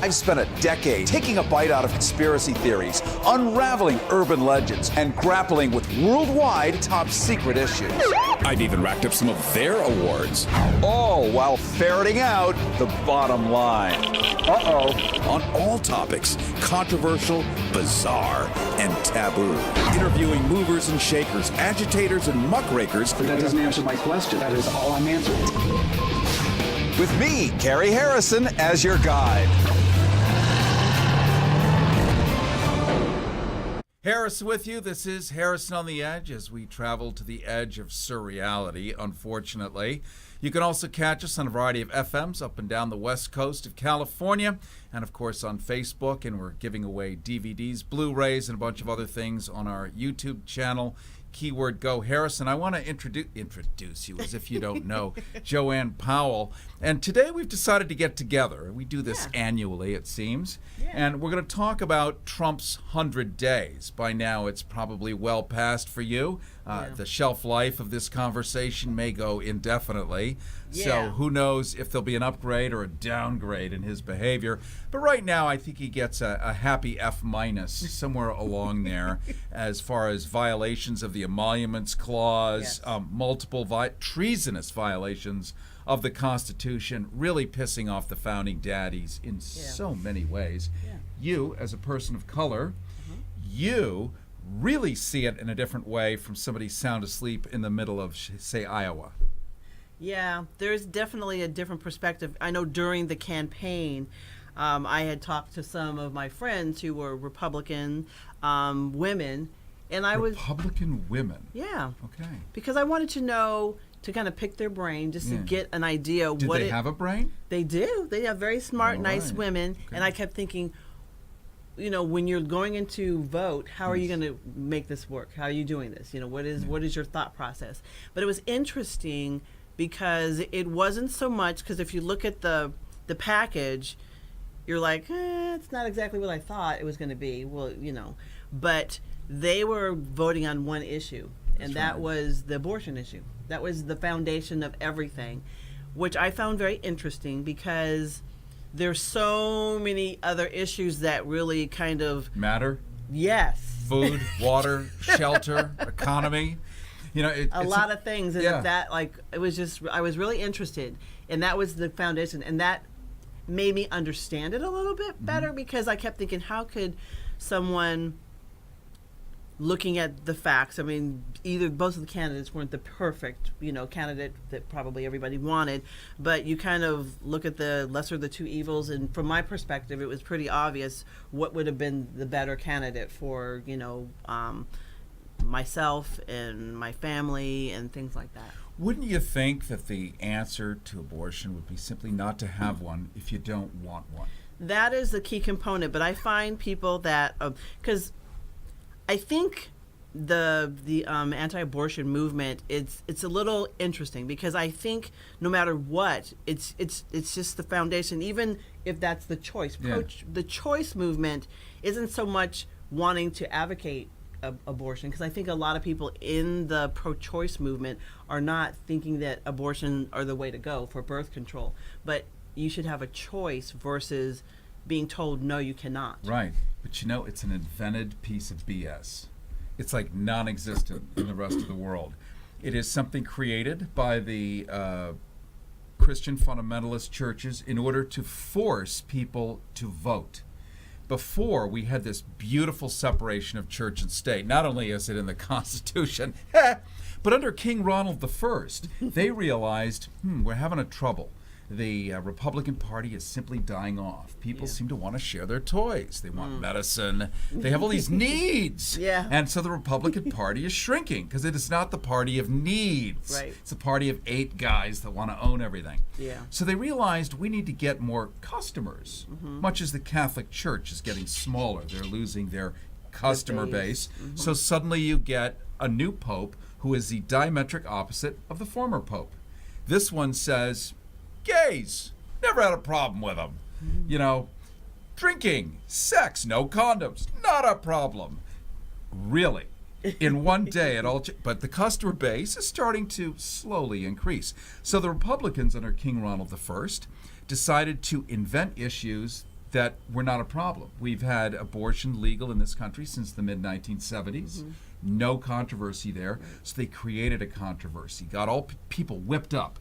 I've spent a decade taking a bite out of conspiracy theories, unraveling urban legends, and grappling with worldwide top secret issues. I've even racked up some of their awards. All while ferreting out the bottom line. On all topics, controversial, bizarre, and taboo. Interviewing movers and shakers, agitators and muckrakers. But that doesn't answer my question. That is all I'm answering. With me, Cary Harrison, as your guide. Harris with you. This is Harrison on the Edge as we travel to the edge of surreality, unfortunately. You can also catch us on a variety of FMs up and down the west coast of California, and of course on Facebook, and we're giving away DVDs, Blu-rays, and a bunch of other things on our YouTube channel. Keyword Go Harrison. I want to introduce you as if you don't know Joanne Powell. And today we've decided to get together. We do this annually, it seems. And we're going to talk about Trump's 100 days. By now it's probably well past for you. The shelf life of this conversation may go indefinitely. So who knows if there'll be an upgrade or a downgrade in his behavior. But right now I think he gets a happy F- somewhere along there as far as violations of the Emoluments Clause, multiple treasonous violations of the Constitution, really pissing off the founding daddies in so many ways. You, as a person of color, you really see it in a different way from somebody sound asleep in the middle of, say, Iowa. Yeah, there's definitely a different perspective. I know during the campaign, I had talked to some of my friends who were Republican women, and I was Republican women. Yeah. Okay. Because I wanted to know, to kind of pick their brain, just to get an idea. Did they have a brain? They do. They have very smart, nice women, and I kept thinking, you know, when you're going into vote, how are you going to make this work? How are you doing this? You know, what is your thought process? But it was interesting because it wasn't so much, because if you look at the package, you're like, it's not exactly what I thought it was going to be. Well, you know, but they were voting on one issue, and that was the abortion issue. That was the foundation of everything, which I found very interesting because there's so many other issues that really kind of matter. Yes. Food, water, shelter, economy. You know, a lot of things, and that, like, it was just, I was really interested, and that was the foundation, and that made me understand it a little bit better because I kept thinking, how could someone, looking at the facts, I mean, both of the candidates weren't the perfect, you know, candidate that probably everybody wanted, but you kind of look at the lesser of the two evils, and from my perspective, it was pretty obvious what would have been the better candidate for, you know, myself and my family and things like that. Wouldn't you think that the answer to abortion would be simply not to have one if you don't want one? That is the key component, but I find people that, because I think the anti-abortion movement, it's a little interesting because I think no matter what, it's just the foundation, even if that's the choice. The choice movement isn't so much wanting to advocate abortion, because I think a lot of people in the pro-choice movement are not thinking that abortion are the way to go for birth control, but you should have a choice versus being told no, you cannot. Right, but you know, it's an invented piece of BS. It's like non-existent in the rest of the world. It is something created by the Christian fundamentalist churches in order to force people to vote. Before, we had this beautiful separation of church and state. Not only is it in the Constitution, but under King Ronald I, they realized, we're having a trouble. The Republican Party is simply dying off. People seem to want to share their toys. They want medicine. They have all these needs. And so the Republican Party is shrinking because it is not the party of needs. It's a party of 8 guys that want to own everything. So they realized we need to get more customers, much as the Catholic Church is getting smaller. They're losing their customer base. So suddenly you get a new pope who is the diametric opposite of the former pope. This one says, gays, never had a problem with them. You know, drinking, sex, no condoms, not a problem. Really, in one day it all, but the customer base is starting to slowly increase. So the Republicans under King Ronald I decided to invent issues that we're not a problem. We've had abortion legal in this country since the mid-1970s. No controversy there. So they created a controversy, got all people whipped up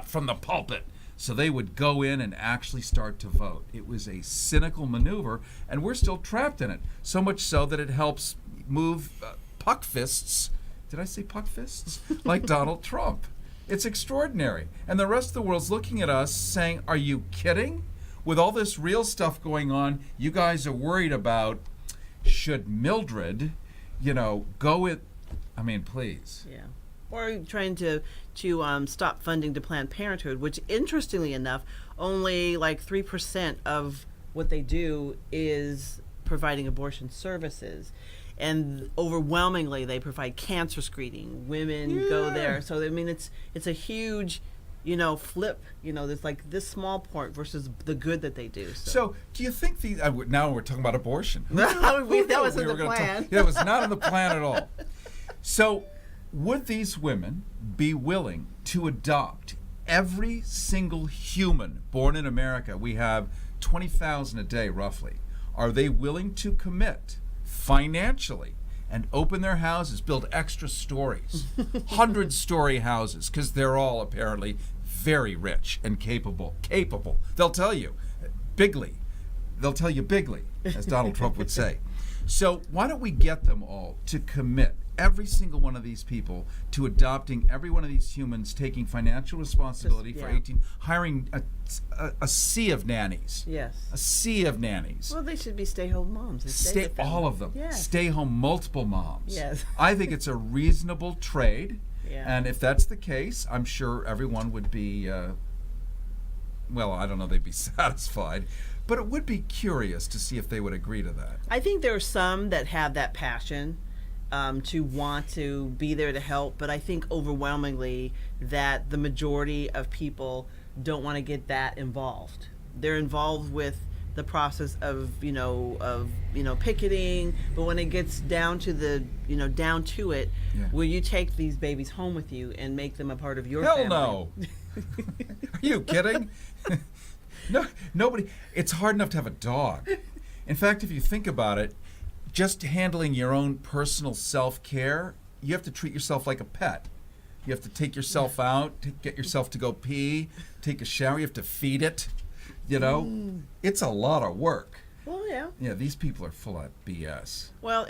from the pulpit, so they would go in and actually start to vote. It was a cynical maneuver, and we're still trapped in it. So much so that it helps move puck fists. Did I say puck fists? Like Donald Trump. It's extraordinary. And the rest of the world's looking at us saying, are you kidding? With all this real stuff going on, you guys are worried about, should Mildred, go with, I mean, please. Yeah. Or trying to stop funding to Planned Parenthood, which, interestingly enough, only like 3% of what they do is providing abortion services. And overwhelmingly, they provide cancer screening. Women go there. So, I mean, it's a huge, flip. There's like this small part versus the good that they do. So do you think these, now we're talking about abortion. that was in the plan. That was not in the plan at all. So would these women be willing to adopt every single human born in America? We have 20,000 a day, roughly. Are they willing to commit financially and open their houses, build extra stories, 100-story houses, because they're all apparently very rich and capable. They'll tell you bigly, as Donald Trump would say. So why don't we get them all to commit, every single one of these people, to adopting every one of these humans, taking financial responsibility for 18, hiring a sea of nannies. Yes. A sea of nannies. Well, they should be stay-home moms. Stay all of them. Yes. Stay home multiple moms. Yes. I think it's a reasonable trade. Yeah. And if that's the case, I'm sure everyone would be, well, I don't know, they'd be satisfied. But it would be curious to see if they would agree to that. I think there are some that have that passion to want to be there to help, but I think overwhelmingly that the majority of people don't want to get that involved. They're involved with the process of picketing, but when it gets down to it, will you take these babies home with you and make them a part of your family? Hell no. Are you kidding? No, nobody. It's hard enough to have a dog. In fact, if you think about it, just handling your own personal self-care, you have to treat yourself like a pet. You have to take yourself out, get yourself to go pee, take a shower. You have to feed it. It's a lot of work. Well, yeah. Yeah, these people are full of BS. Well,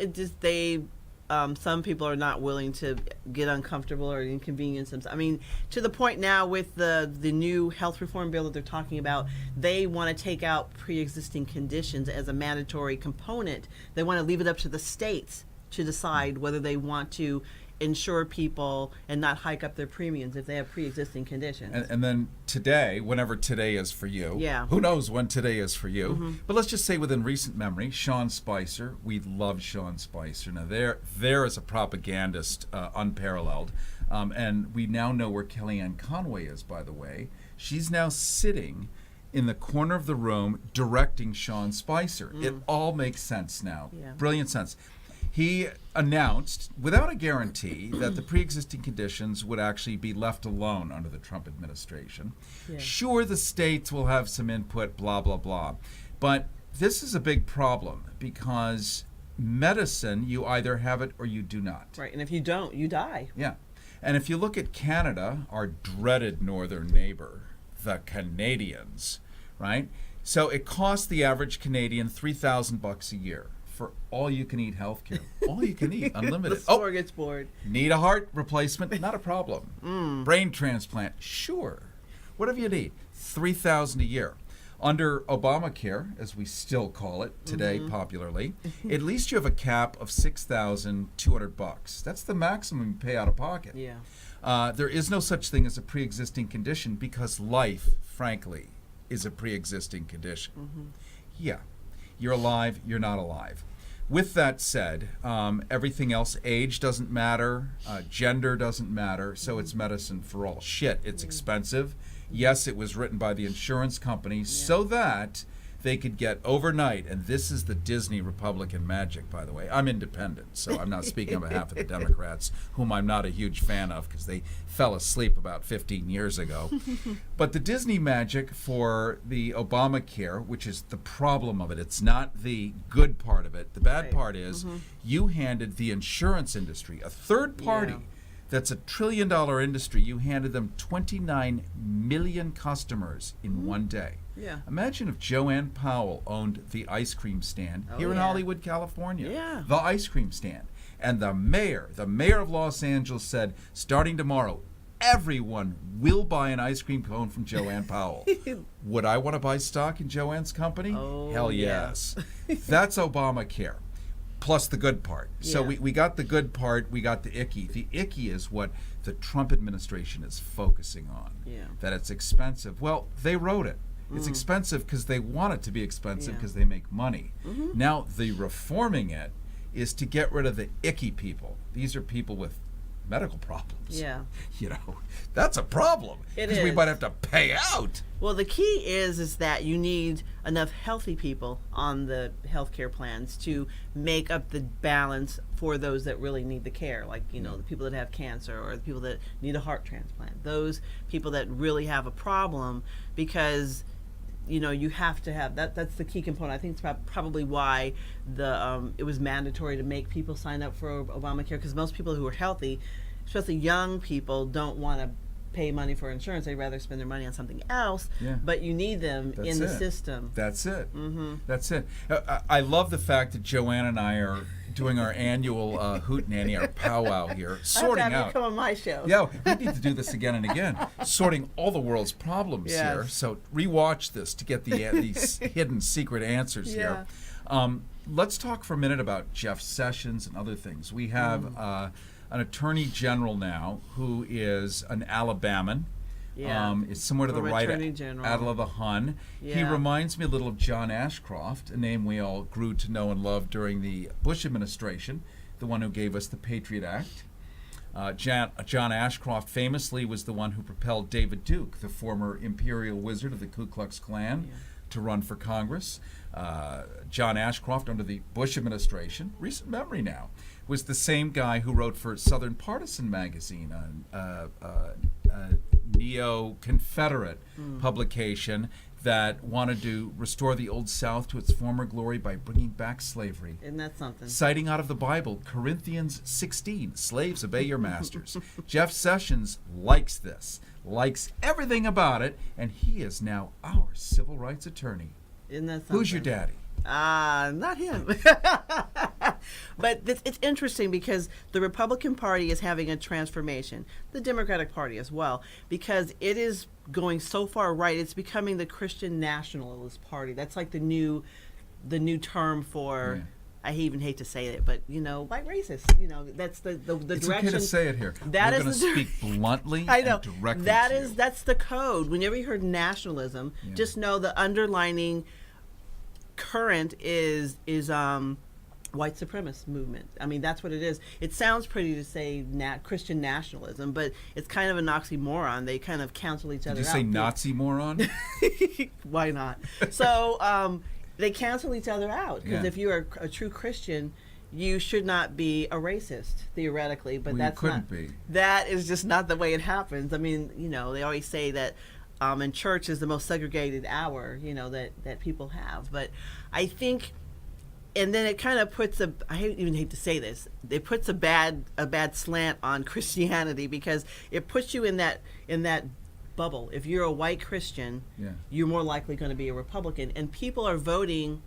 some people are not willing to get uncomfortable or inconvenience themselves. I mean, to the point now with the new health reform bill that they're talking about, they want to take out pre-existing conditions as a mandatory component. They want to leave it up to the states to decide whether they want to insure people and not hike up their premiums if they have pre-existing conditions. And then today, whenever today is for you, who knows when today is for you, but let's just say within recent memory, Sean Spicer, we love Sean Spicer. Now there is a propagandist unparalleled, and we now know where Kellyanne Conway is, by the way. She's now sitting in the corner of the room directing Sean Spicer. It all makes sense now. Yeah. Brilliant sense. He announced, without a guarantee, that the pre-existing conditions would actually be left alone under the Trump administration. Yeah. Sure, the states will have some input, blah, blah, blah. But this is a big problem because medicine, you either have it or you do not. Right, and if you don't, you die. Yeah. And if you look at Canada, our dreaded northern neighbor, the Canadians, right? So it costs the average Canadian $3,000 a year for all-you-can-eat health care. All you can eat, unlimited. The store gets bored. Need a heart replacement? Not a problem. Brain transplant? Sure. Whatever you need. $3,000 a year. Under Obamacare, as we still call it today popularly, at least you have a cap of $6,200. That's the maximum you pay out of pocket. Yeah. There is no such thing as a pre-existing condition because life, frankly, is a pre-existing condition. Yeah. You're alive, you're not alive. With that said, everything else, age doesn't matter, gender doesn't matter, so it's medicine for all. Shit, it's expensive. Yes, it was written by the insurance company so that they could get overnight, and this is the Disney Republican magic, by the way. I'm independent, so I'm not speaking on behalf of the Democrats, whom I'm not a huge fan of because they fell asleep about 15 years ago. But the Disney magic for the Obamacare, which is the problem of it, it's not the good part of it. The bad part is you handed the insurance industry, a third party, that's a $1 trillion industry, you handed them 29 million customers in one day. Yeah. Imagine if Joanne Powell owned the ice cream stand here in Hollywood, California. Yeah. The ice cream stand. And the mayor of Los Angeles said, starting tomorrow, everyone will buy an ice cream cone from Joanne Powell. Would I want to buy stock in Joanne's company? Oh, Hell yes. That's Obamacare. Plus the good part. So we got the good part, we got the icky. The icky is what the Trump administration is focusing on. Yeah. That it's expensive. Well, they wrote it. It's expensive because they want it to be expensive because they make money. Now, the reforming it is to get rid of the icky people. These are people with medical problems. Yeah. You know, that's a problem. It Because we is. might have to pay out. Well, the key is that you need enough healthy people on the healthcare plans to make up the balance for those that really need the care, like, you know, the people that have cancer or the people that need a heart transplant. Those people that really have a problem, because you know, you have to have that. That's the key component. I think it's probably why it was mandatory to make people sign up for Obamacare, because most people who are healthy, especially young people, don't want to pay money for insurance. They'd rather spend their money on something else. Yeah. But you need them That's in the it. system. That's it. That's it. I love the fact that Joanne and I are doing our annual hootenanny, our powwow here, sorting I have to have out. you come on my show. Yeah, we need to do this again and again, sorting all the world's problems Yes. here. So rewatch this to get these hidden secret answers here. Let's talk for a minute about Jeff Sessions and other things. We have an attorney general now who is an Alabaman. Yeah. It's somewhere to the Former right Attorney General. out of the Hun. He Yeah. reminds me a little of John Ashcroft, a name we all grew to know and love during the Bush administration, the one who gave us the Patriot Act. John Ashcroft famously was the one who propelled David Duke, the former imperial wizard of the Ku Klux Klan, to run for Congress. John Ashcroft, under the Bush administration, recent memory now, was the same guy who wrote for Southern Partisan magazine, a neo-Confederate publication that wanted to restore the Old South to its former glory by bringing back slavery. Isn't that something? Citing out of the Bible, Corinthians 16, slaves obey your masters. Jeff Sessions likes this, likes everything about it, and he is now our civil rights attorney. Isn't that something? Who's your daddy? Not him. But it's interesting because the Republican Party is having a transformation. The Democratic Party as well, because it is going so far right. It's becoming the Christian nationalist party. That's like the new term for. Yeah. I even hate to say it, but you know, white racist. You know, that's the It's direction. okay to say it here. That We're is going to the- speak bluntly I know. and directly That to is you. that's the code. Whenever you heard nationalism, just know the underlining current is white supremacist movement. I mean, that's what it is. It sounds pretty to say Christian nationalism, but it's kind of an oxymoron. They kind of cancel each other Did you out. say Nazi moron? Why not? So they cancel each other out, because Yeah. if you're a true Christian, you should not be a racist theoretically. But Well, you that's couldn't not. be. That is just not the way it happens. I mean, you know, they always say that. And church is the most segregated hour, you know, that people have. But I think, and then it kind of puts even hate to say this, it puts a bad slant on Christianity, because it puts you in that bubble. If you're a white Christian, you're more likely going to be a Republican, and people are voting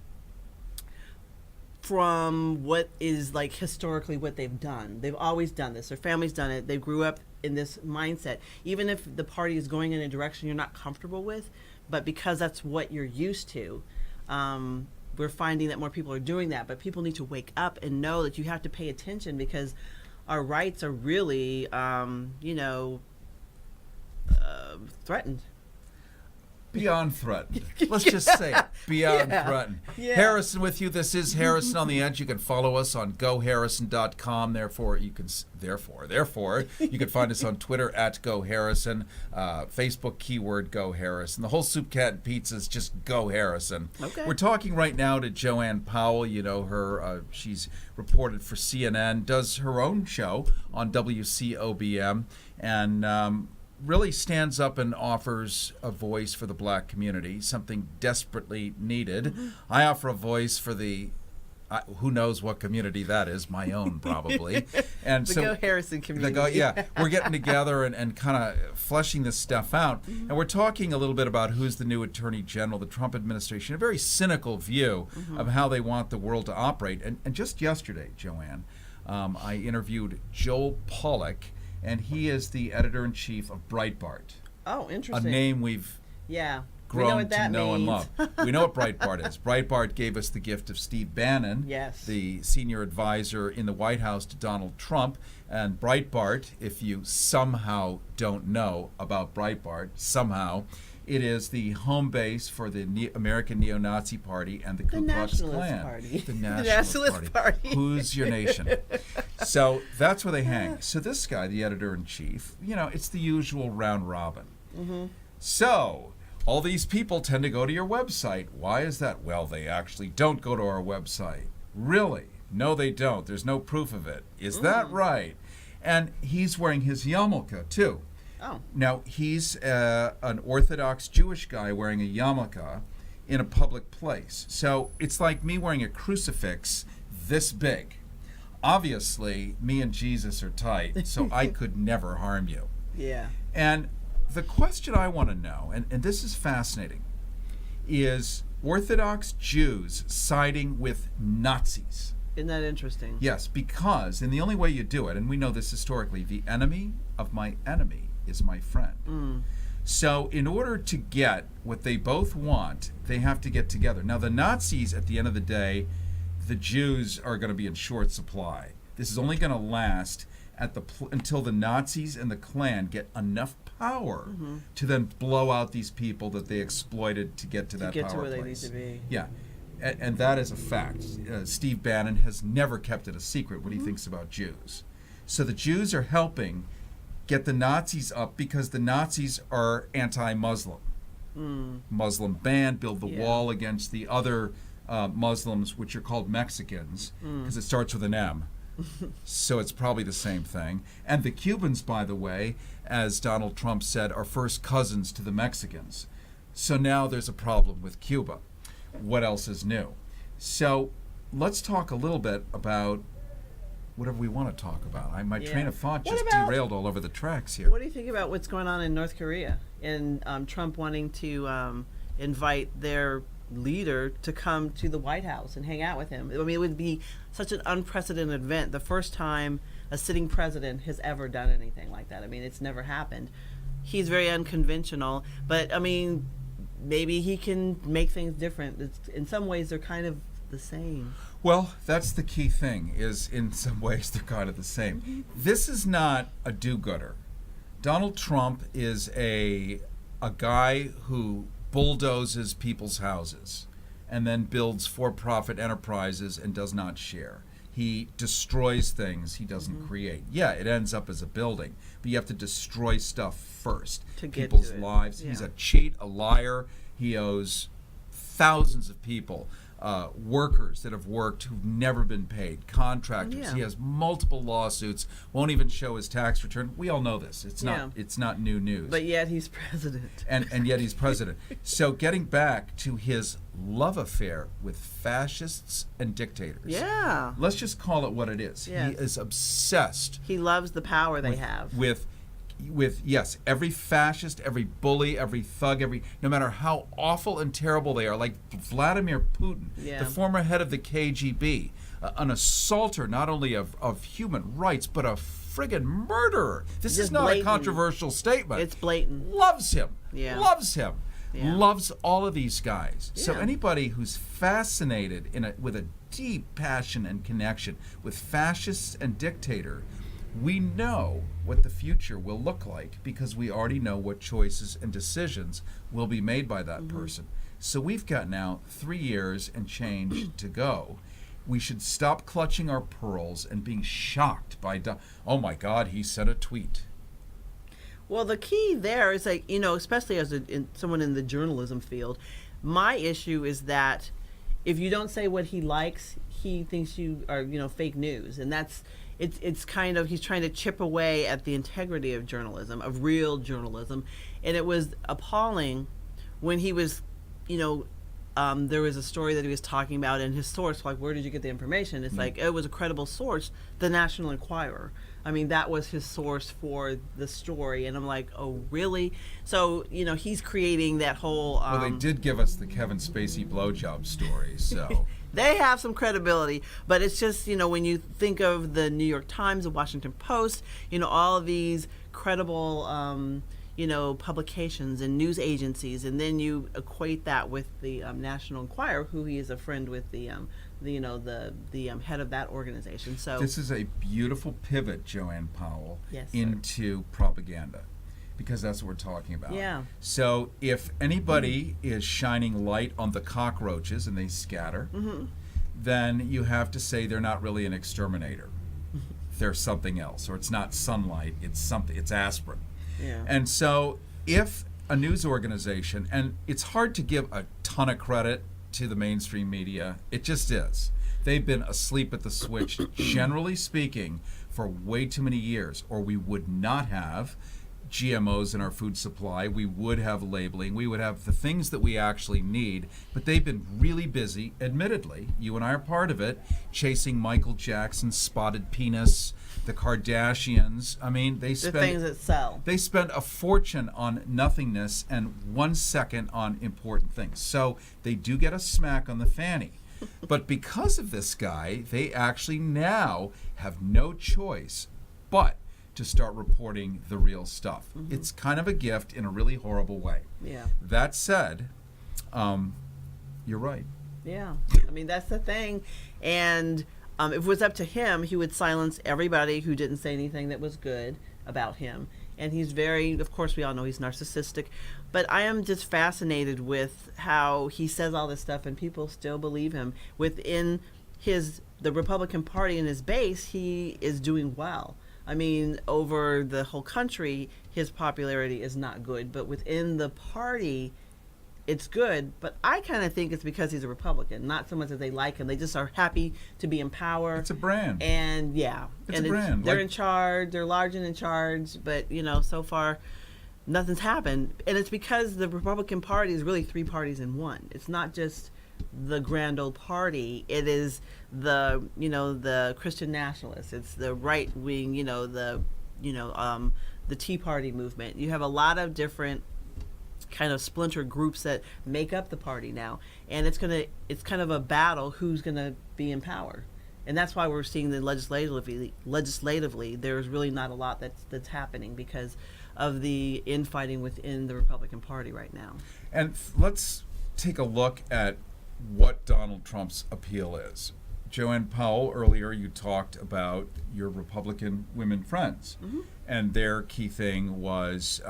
from what is like historically what they've done. They've always done this. Their family's done it. They grew up in this mindset. Even if the party is going in a direction you're not comfortable with, but because that's what you're used to, we're finding that more people are doing that. But people need to wake up and know that you have to pay attention, because our rights are really, threatened. Beyond threatened. Let's just say it. Beyond threatened. Yeah. Harrison with you. This is Harrison on the Edge. You can follow us on goharrison.com. Therefore, you can find us on Twitter at GoHarrison, Facebook keyword Go Harrison. The whole Soup Cat and Pizza is just Go Harrison. Okay. We're talking right now to Joanne Powell. You know her. She's reported for CNN, does her own show on WCOBM, and really stands up and offers a voice for the black community, something desperately needed. Mm-hmm. I offer a voice for the, who knows what community that is, my own probably. And The so Go Harrison community. we're getting together and kind of fleshing this stuff out. Mm-hmm. And we're talking a little bit about who's the new Attorney General, the Trump administration, a very cynical view of how they want the world to operate. And just yesterday, Joanne, I interviewed Joel Pollack, and he is the editor-in-chief of Breitbart, Oh, a interesting. name we've Yeah. We grown know what that to know and means. love. We know what Breitbart is. Breitbart gave us the gift of Steve Bannon, Yes. the senior advisor in the White House to Donald Trump. And Breitbart, if you somehow don't know about Breitbart, it is the home base for the American Neo-Nazi Party and the Ku Klux Nationalist Klan. Party. The The Nationalist Nationalist Party. Party. Who's your nation? So that's where they hang. So this guy, the editor-in-chief, it's the usual round robin. So all these people tend to go to your website. Why is that? Well, they actually don't go to our website. Really? No, they don't. There's no proof of it. Is that right? And he's wearing his yarmulke, too. Oh. Now, he's an Orthodox Jewish guy wearing a yarmulke in a public place. So it's like me wearing a crucifix this big. Obviously, me and Jesus are tight, so I could never harm you. Yeah. And the question I want to know, and this is fascinating, is Orthodox Jews siding with Nazis. Isn't that interesting? Yes, because, and the only way you do it, and we know this historically, the enemy of my enemy is my friend. So in order to get what they both want, they have to get together. Now the Nazis, at the end of the day, the Jews are going to be in short supply. This is only going to last until the Nazis and the Klan get enough power to then blow out these people that they exploited to get to that get power to where place. they need to be. Yeah. And that is a fact. Steve Bannon has never kept it a secret what he thinks about Jews. So the Jews are helping get the Nazis up because the Nazis are anti-Muslim. Muslim ban, build the wall against the other Muslims, which are called Mexicans, because it starts with an M. So it's probably the same thing. And the Cubans, by the way, as Donald Trump said, are first cousins to the Mexicans. So now there's a problem with Cuba. What else is new? So let's talk a little bit about whatever we want to talk about. My train of thought just derailed all over the tracks here. What do you think about what's going on in North Korea and Trump wanting to invite their leader to come to the White House and hang out with him? I mean, it would be such an unprecedented event. The first time a sitting president has ever done anything like that. I mean, it's never happened. He's very unconventional, but I mean, maybe he can make things different. In some ways, they're kind of the same. Well, that's the key thing, is in some ways they're kind of the same. This is not a do-gooder. Donald Trump is a guy who bulldozes people's houses and then builds for-profit enterprises and does not share. He destroys things he doesn't create. Yeah, it ends up as a building, but you have to destroy stuff first. To get people's to it. lives. Yeah. He's a cheat, a liar. He owes thousands of people, workers that have worked who've never been paid, contractors. Yeah. He has multiple lawsuits, won't even show his tax return. We all know this. It's not new news. But yet he's president. And yet he's president. So getting back to his love affair with fascists and dictators. Yeah. Let's just call it what it is. Yes. He is obsessed He loves the power they have. with yes, every fascist, every bully, every thug, no matter how awful and terrible they are, like Vladimir Putin, the former head of the KGB, an assaulter not only of human rights, but a friggin' murderer. This Just is not blatant. a controversial statement. It's blatant. Loves him. Yeah. Loves him. Yeah. Loves all of these guys. So Yeah. anybody who's fascinated with a deep passion and connection with fascists and dictators We know what the future will look like because we already know what choices and decisions will be made by that person. So we've got now 3 years and change to go. We should stop clutching our pearls and being shocked by, oh my God, he sent a tweet. Well, the key there is like, especially as someone in the journalism field, my issue is that if you don't say what he likes, he thinks you are, fake news. And it's kind of, he's trying to chip away at the integrity of journalism, of real journalism. And it was appalling when he was, there was a story that he was talking about, and his source, like, where did you get the information? It's like, it was a credible source, the National Enquirer. I mean, that was his source for the story. And I'm like, oh, really? So, he's creating that whole... well, they did give us the Kevin Spacey blowjob story, so... They have some credibility, but it's just, when you think of the New York Times, the Washington Post, all of these credible... publications and news agencies, and then you equate that with the National Enquirer, who he is a friend with the head of that organization. So this is a beautiful pivot, Joanne Powell, Yes, sir. into propaganda, because that's what we're talking about. Yeah. So if anybody is shining light on the cockroaches and they scatter, then you have to say they're not really an exterminator. They're something else, or it's not sunlight. It's something. It's aspirin. Yeah. And so if a news organization, and it's hard to give a ton of credit to the mainstream media, it just is. They've been asleep at the switch, generally speaking, for way too many years, or we would not have GMOs in our food supply, we would have labeling, we would have the things that we actually need, but they've been really busy, admittedly, you and I are part of it, chasing Michael Jackson's spotted penis, the Kardashians. I mean, the things that sell. They spent a fortune on nothingness and 1 second on important things. So they do get a smack on the fanny. But because of this guy, they actually now have no choice but to start reporting the real stuff. It's kind of a gift in a really horrible way. Yeah. That said, you're right. Yeah. I mean, that's the thing. And if it was up to him, he would silence everybody who didn't say anything that was good about him. And he's very, of course, we all know he's narcissistic. But I am just fascinated with how he says all this stuff and people still believe him. Within the Republican Party and his base, he is doing well. I mean, over the whole country, his popularity is not good. But within the party, it's good. But I kind of think it's because he's a Republican, not so much that they like him. They just are happy to be in power. It's a brand. And yeah. It's a brand. They're in charge. They're large and in charge. But, so far, nothing's happened. And it's because the Republican Party is really 3 parties in one. It's not just the grand old party. It is the Christian nationalists. It's the right wing, the Tea Party movement. You have a lot of different kind of splinter groups that make up the party now, and it's kind of a battle who's gonna be in power, and that's why we're seeing that legislatively there's really not a lot that's happening because of the infighting within the Republican Party right now. And let's take a look at what Donald Trump's appeal is. Joanne Powell, earlier you talked about your Republican women friends, and their key thing was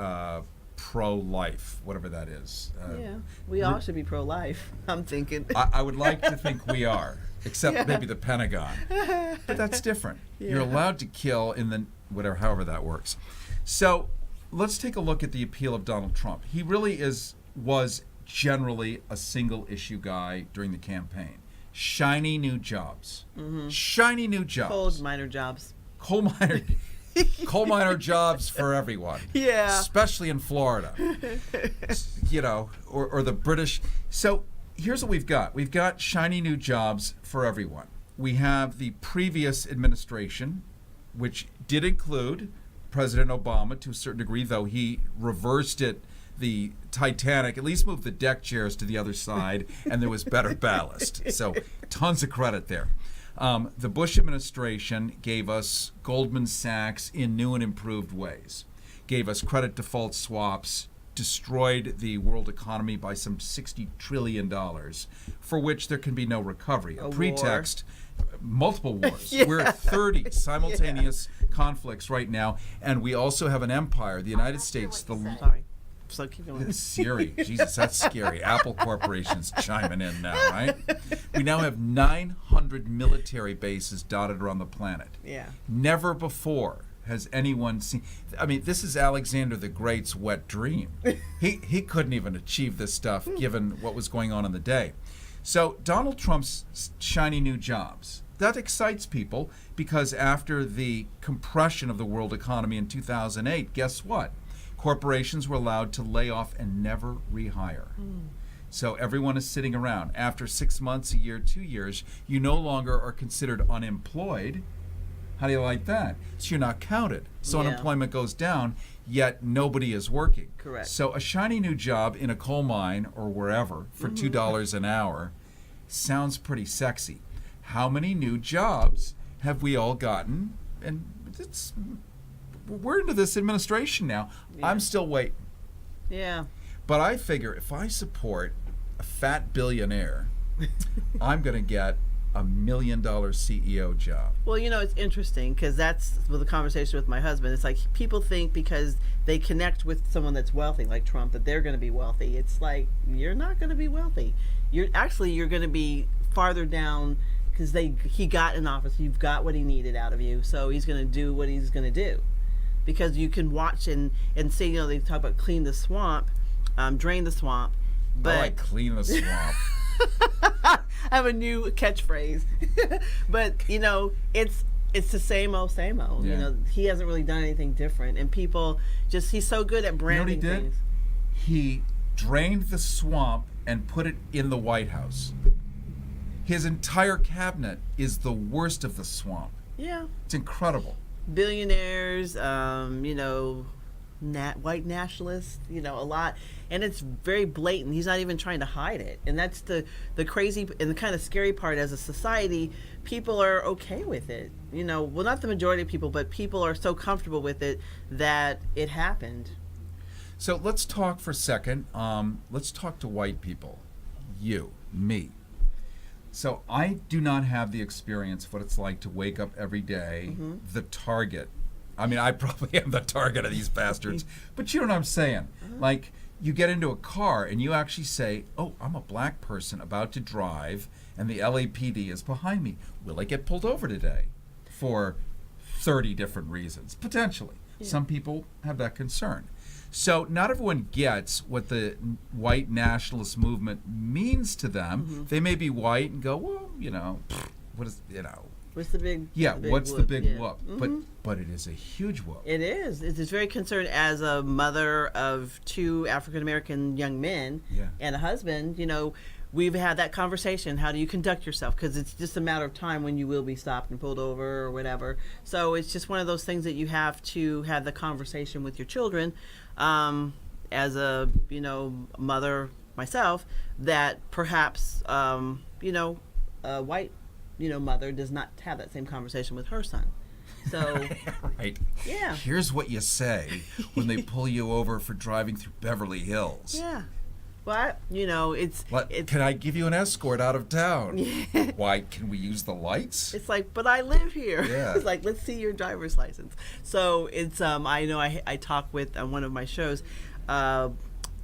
pro-life, whatever that is. Yeah, we all should be pro-life, I'm thinking. I would like to think we are, except maybe the Pentagon. But that's different. Yeah. You're allowed to kill in the however that works. So let's take a look at the appeal of Donald Trump. He really was generally a single issue guy during the campaign. Shiny new jobs. Shiny new jobs. Coal miner jobs. Coal miner jobs for everyone. Yeah. Especially in Florida. Or the British. So here's what we've got. We've got shiny new jobs for everyone. We have the previous administration, which did include President Obama to a certain degree, though he reversed it. The Titanic at least moved the deck chairs to the other side, and there was better ballast. So tons of credit there. The Bush administration gave us Goldman Sachs in new and improved ways, gave us credit default swaps destroyed the world economy by some $60 trillion, for which there can be no recovery. A pretext, multiple wars. Yeah. We're at 30 simultaneous conflicts right now, and we also have an empire, the United States. Sorry. So keep going. Siri, Jesus, that's scary. Apple Corporation's chiming in now, right? We now have 900 military bases dotted around the planet. Yeah. Never before has anyone seen. I mean, this is Alexander the Great's wet dream. He couldn't even achieve this stuff given what was going on in the day. So Donald Trump's shiny new jobs, that excites people because after the compression of the world economy in 2008, guess what? Corporations were allowed to lay off and never rehire. So everyone is sitting around. After 6 months, a year, 2 years, you no longer are considered unemployed. How do you like that? So you're not counted. So Yeah. unemployment goes down, yet nobody is working. Correct. So a shiny new job in a coal mine or wherever for $2 an hour sounds pretty sexy. How many new jobs have we all gotten? And we're into this administration now. Yeah. I'm still waiting. Yeah. But I figure if I support a fat billionaire, I'm going to get $1 million CEO job. Well, you know, it's interesting because that's with the conversation with my husband. It's like people think because they connect with someone that's wealthy, like Trump, that they're going to be wealthy. It's like, you're not going to be wealthy. You're going to be farther down because he got in office. You've got what he needed out of you. So he's going to do what he's going to do. Because you can watch and see, you know, they talk about clean the swamp, drain the swamp. But I like clean the swamp. I have a new catchphrase. But, you know, it's the same old, same old. Yeah. You know, he hasn't really done anything different. And people he's so good at branding You know what he did? things. He drained the swamp and put it in the White House. His entire cabinet is the worst of the swamp. Yeah. It's incredible. Billionaires, you know, white nationalists, you know, a lot. And it's very blatant. He's not even trying to hide it. And that's the crazy and the kind of scary part as a society. People are okay with it. You know, well, not the majority of people, but people are so comfortable with it that it happened. So let's talk for a second. Let's talk to white people. You, me. So I do not have the experience of what it's like to wake up every day, the target. I mean, I probably am the target of these bastards, but you know what I'm saying? Like, you get into a car and you actually say, oh, I'm a black person about to drive and the LAPD is behind me. Will I get pulled over today? For 30 different reasons, potentially. Yeah. Some people have that concern. So not everyone gets what the white nationalist movement means to them. They may be white and go, well, you know, what is, you know. What's the big what's whoop? the big Yeah. whoop? But it is a huge whoop. It is. It's very concerned as a mother of 2 African-American young men and a husband. You know, we've had that conversation. How do you conduct yourself? Because it's just a matter of time when you will be stopped and pulled over or whatever. So it's just one of those things that you have to have the conversation with your children. As a, you know, mother myself, that perhaps, you know, a white, you know, mother does not have that same conversation with her son. So, right. Yeah. Here's what you say when they pull you over for driving through Beverly Hills. Yeah. But, you know, it's can I give you an escort out of town? Why, can we use the lights? It's like, but I live here. Yeah. It's like, let's see your driver's license. So it's, I know I talk with on one of my shows,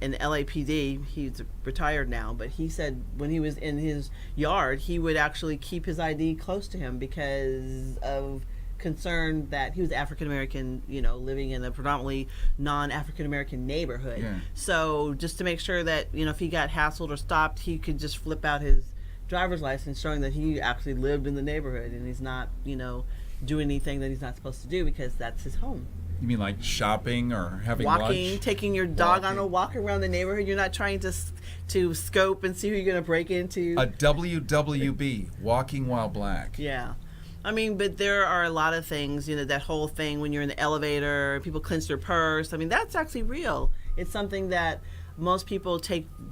in LAPD, he's retired now, but he said when he was in his yard, he would actually keep his ID close to him because of concern that he was African American, you know, living in a predominantly non-African American neighborhood. Yeah. So just to make sure that, you know, if he got hassled or stopped, he could just flip out his driver's license showing that he actually lived in the neighborhood and he's not, you know, doing anything that he's not supposed to do because that's his home. You mean like shopping or having walking, lunch? taking your dog on a walk around the neighborhood. You're not trying to scope and see who you're going to break into. A WWB, walking while black. Yeah. I mean, but there are a lot of things, you know, that whole thing when you're in the elevator, people clench their purse. I mean, that's actually real. It's something that most people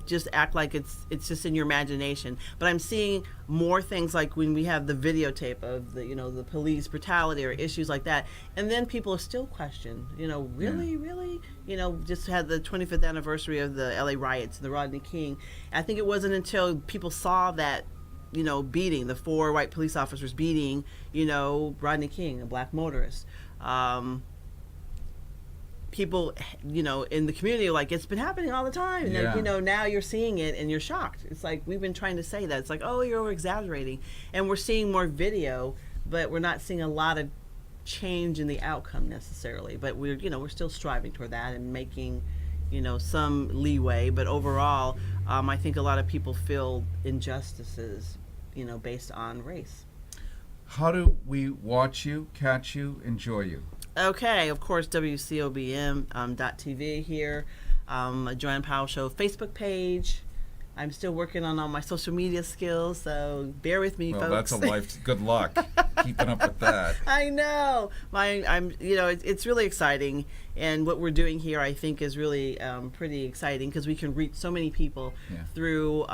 just act like it's just in your imagination. But I'm seeing more things like when we have the videotape of the police brutality or issues like that, and then people still question, really, just had the 25th anniversary of the LA riots, the Rodney King. I think it wasn't until people saw that beating, the 4 white police officers beating, Rodney King, a black motorist. People, in the community are like, it's been happening all the time. And Yeah. now you're seeing it and you're shocked. It's like, we've been trying to say that. It's like, oh, you're over-exaggerating. And we're seeing more video, but we're not seeing a lot of change in the outcome necessarily. But we're still striving toward that and making, some leeway. But overall, I think a lot of people feel injustices, based on race. How do we watch you, catch you, enjoy you? Okay, of course, WCOBM.TV here. Joanne Powell Show Facebook page. I'm still working on all my social media skills, so bear with me, Well, folks. that's a life. Good luck keeping up with that. I know. It's really exciting, and what we're doing here, I think, is really pretty exciting because we can reach so many people through,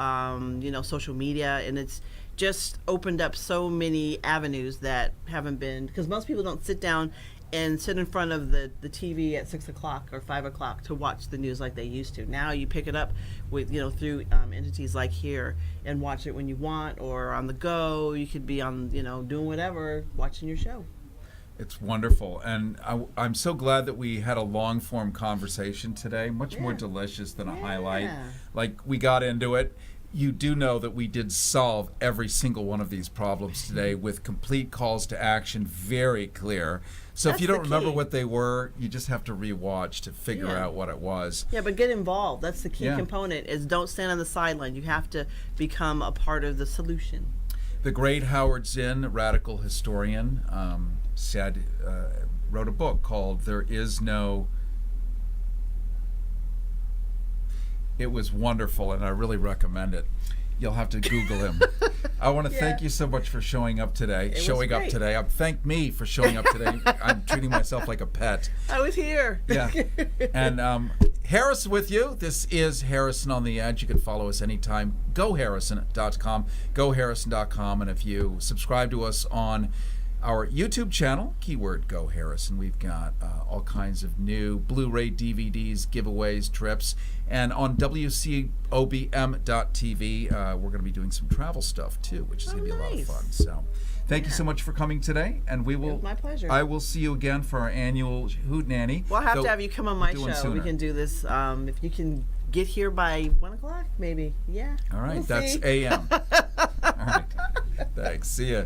social media, and it's just opened up so many avenues that haven't been, because most people don't sit down and sit in front of the TV at 6 o'clock or 5 o'clock to watch the news like they used to. Now you pick it up with, through entities like here and watch it when you want or on the go. You could be on, doing whatever, watching your show. It's wonderful, and I'm so glad that we had a long-form conversation today, much more delicious than a highlight. Like, we got into it. You do know that we did solve every single one of these problems today with complete calls to action, very clear. So That's if you don't the remember key. what they were, you just have to rewatch to figure out what it was. Yeah, but get involved. That's the key component, is don't stand on the sideline. You have to become a part of the solution. The great Howard Zinn, radical historian, wrote a book called There Is No... It was wonderful, and I really recommend it. You'll have to Google him. I want to thank you so much for showing up today. Great. Thank me for showing up today. I'm treating myself like a pet. I was here. Yeah. And Harris with you. This is Harrison on the Edge. You can follow us anytime. GoHarrison.com. GoHarrison.com. And if you subscribe to us on our YouTube channel, keyword Go Harrison, we've got all kinds of new Blu-ray, DVDs, giveaways, trips. And on WCOBM.TV, we're going to be doing some travel stuff too, which is going to be a lot of fun. So thank you so much for coming today. And we will. It was my pleasure. I will see you again for our annual Hoot Nanny. We'll have to have you come on my show. Sooner. We can do this. If you can get here by 1 o'clock, maybe. Yeah. All right. We'll That's see. AM. All right. Thanks. See ya.